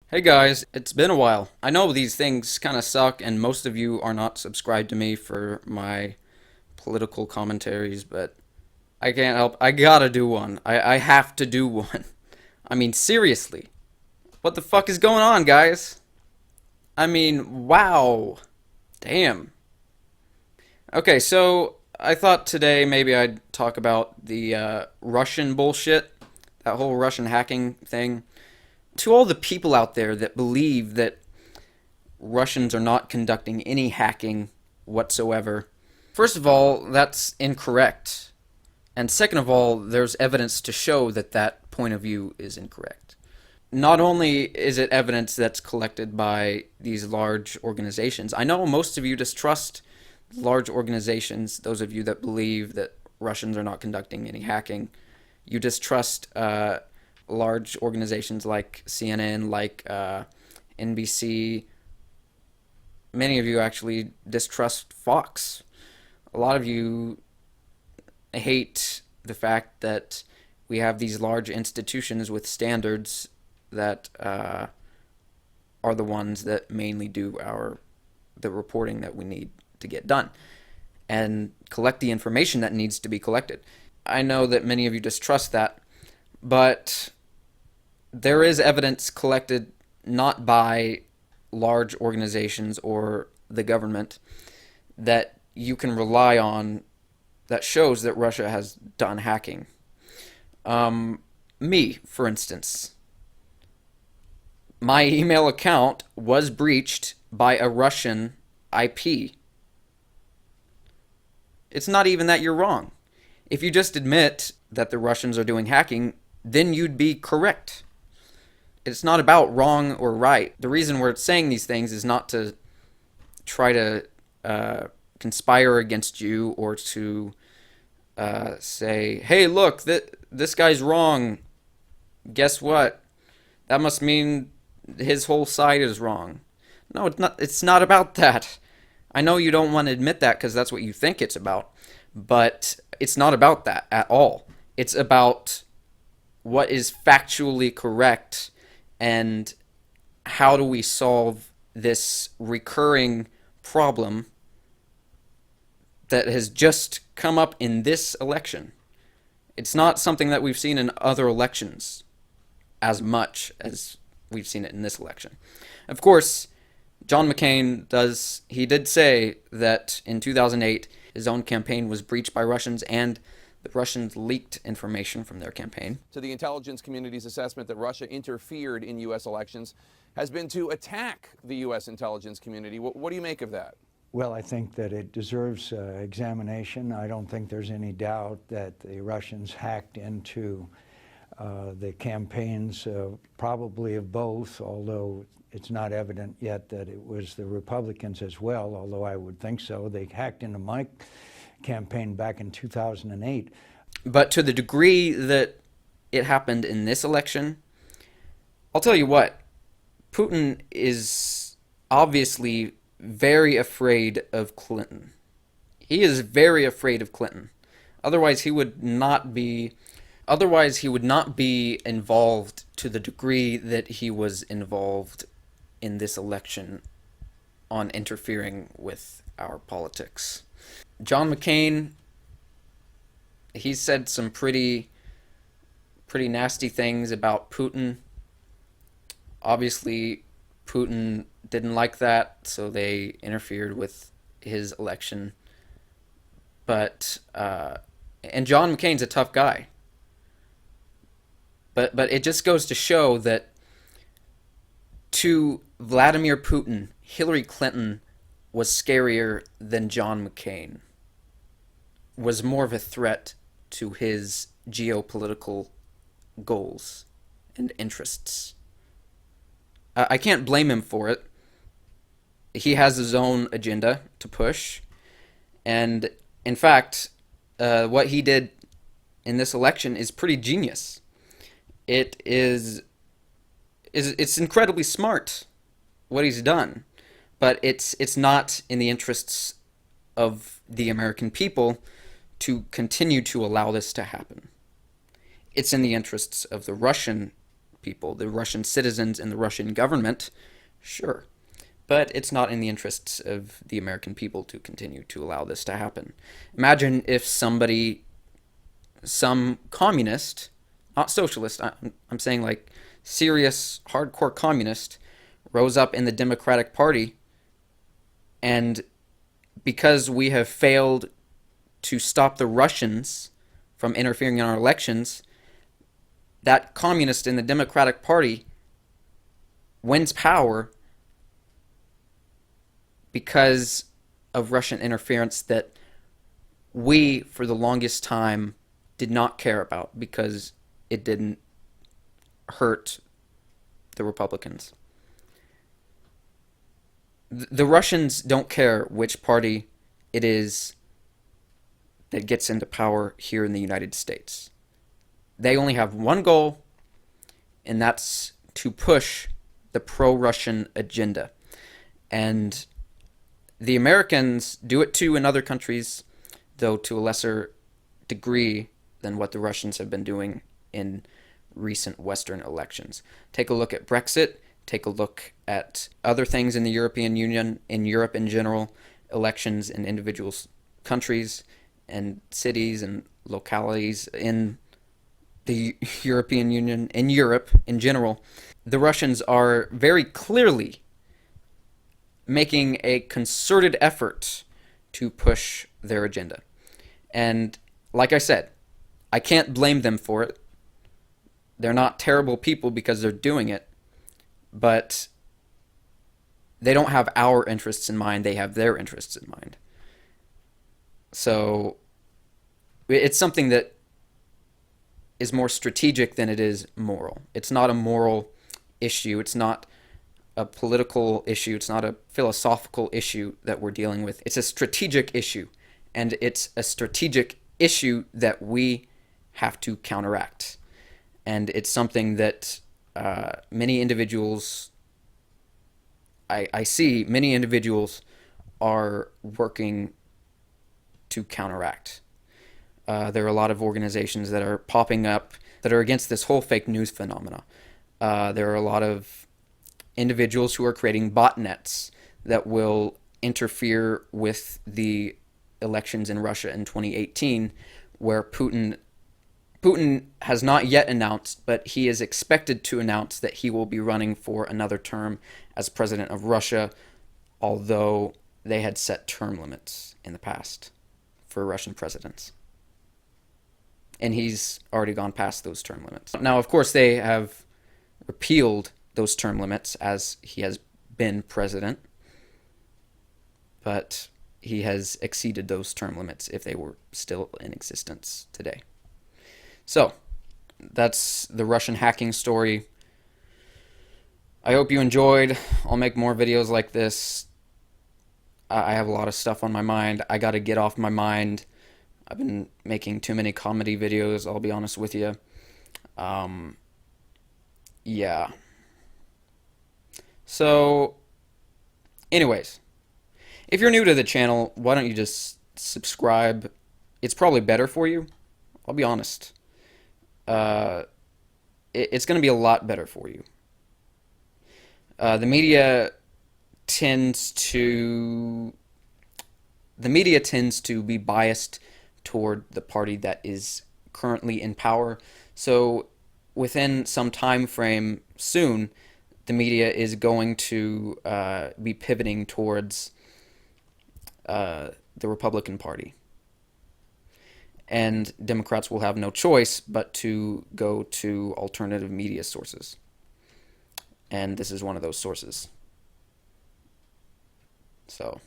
Hey guys, it's been a while. I know these things kind of suck, and most of you are not subscribed to me for my political commentaries, but I can't help. I gotta do one. I have to do one. I mean, seriously. What the fuck is going on, guys? I mean, wow. Damn. Okay, so I thought today maybe I'd talk about the Russian bullshit, that whole Russian hacking thing. To all the people out there that believe that Russians are not conducting any hacking whatsoever. First of all, that's incorrect. And second of all, there's evidence to show that that point of view is incorrect. Not only is it evidence that's collected by these large organizations, I know most of you distrust large organizations, those of you that believe that Russians are not conducting any hacking. You distrust large organizations like CNN, like NBC. Many of you actually distrust Fox. A lot of you hate the fact that we have these large institutions with standards that are the ones that mainly do the reporting that we need to get done and collect the information that needs to be collected. I know that many of you distrust that, but there is evidence collected not by large organizations or the government that you can rely on that shows that Russia has done hacking. Me, for instance, my email account was breached by a Russian IP. It's not even that you're wrong. If you just admit that the Russians are doing hacking, then you'd be correct. It's not about wrong or right. The reason we're saying these things is not to try to conspire against you or to say, hey, look, this guy's wrong. Guess what? That must mean his whole side is wrong. No, it's not. It's not about that. I know you don't want to admit that because that's what you think it's about, but it's not about that at all. It's about what is factually correct and how do we solve this recurring problem that has just come up in this election. It's not something that we've seen in other elections as much as we've seen it in this election. Of course, John McCain did say that in 2008 his own campaign was breached by Russians and the Russians leaked information from their campaign. To the intelligence community's assessment that Russia interfered in U.S. elections has been to attack the U.S. intelligence community. What do you make of that? Well, I think that it deserves examination. I don't think there's any doubt that the Russians hacked into the campaigns, probably of both, although it's not evident yet that it was the Republicans as well, although I would think so. They hacked into my campaign back in 2008. But to the degree that it happened in this election, I'll tell you what, Putin is obviously very afraid of Clinton. He is very afraid of Clinton. Otherwise, he would not be involved to the degree that he was involved in this election on interfering with our politics. John McCain, he said some pretty nasty things about Putin. Obviously, Putin didn't like that, so they interfered with his election. But and John McCain's a tough guy. But it just goes to show that to Vladimir Putin, Hillary Clinton was scarier than John McCain. Was more of a threat to his geopolitical goals and interests. I can't blame him for it. He has his own agenda to push. And in fact, what he did in this election is pretty genius. It's incredibly smart what he's done, but it's not in the interests of the American people to continue to allow this to happen. It's in the interests of the Russian people, the Russian citizens and the Russian government, sure. But it's not in the interests of the American people to continue to allow this to happen. Imagine if some communist, not socialist, I'm saying like serious, hardcore communist, rose up in the Democratic Party, and because we have failed to stop the Russians from interfering in our elections, that communist in the Democratic Party wins power because of Russian interference that we, for the longest time, did not care about because it didn't hurt the Republicans. The Russians don't care which party it is that gets into power here in the United States. They only have one goal, and that's to push the pro-Russian agenda. And the Americans do it too in other countries, though to a lesser degree than what the Russians have been doing in recent Western elections. Take a look at Brexit. Take a look at other things in the European Union, in Europe in general, elections in individual countries and cities and localities in the European Union, in Europe in general. The Russians are very clearly making a concerted effort to push their agenda. And like I said, I can't blame them for it. They're not terrible people because they're doing it, but they don't have our interests in mind, they have their interests in mind. So it's something that is more strategic than it is moral. It's not a moral issue. It's not a political issue. It's not a philosophical issue that we're dealing with. It's a strategic issue, and it's a strategic issue that we have to counteract. And it's something that many individuals, I see many individuals are working to counteract. There are a lot of organizations that are popping up that are against this whole fake news phenomena. There are a lot of individuals who are creating botnets that will interfere with the elections in Russia in 2018, where Putin has not yet announced, but he is expected to announce that he will be running for another term as president of Russia, although they had set term limits in the past for Russian presidents. And he's already gone past those term limits. Now, of course, they have repealed those term limits as he has been president, but he has exceeded those term limits if they were still in existence today. So, that's the Russian hacking story. I hope you enjoyed. I'll make more videos like this. I have a lot of stuff on my mind. I got to get off my mind. I've been making too many comedy videos, I'll be honest with you. Yeah. So, anyways, if you're new to the channel, why don't you just subscribe? It's probably better for you. I'll be honest. It's going to be a lot better for you. The media tends to be biased toward the party that is currently in power. So within some time frame soon, the media is going to be pivoting towards the Republican Party. And Democrats will have no choice but to go to alternative media sources. And this is one of those sources. So,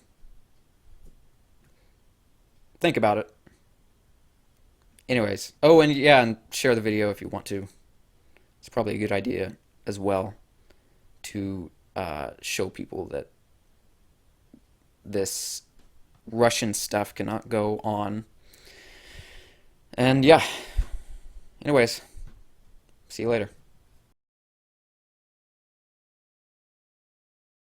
think about it. Anyways, oh, and yeah, and share the video if you want to. It's probably a good idea as well to show people that this Russian stuff cannot go on. And yeah, anyways, see you later.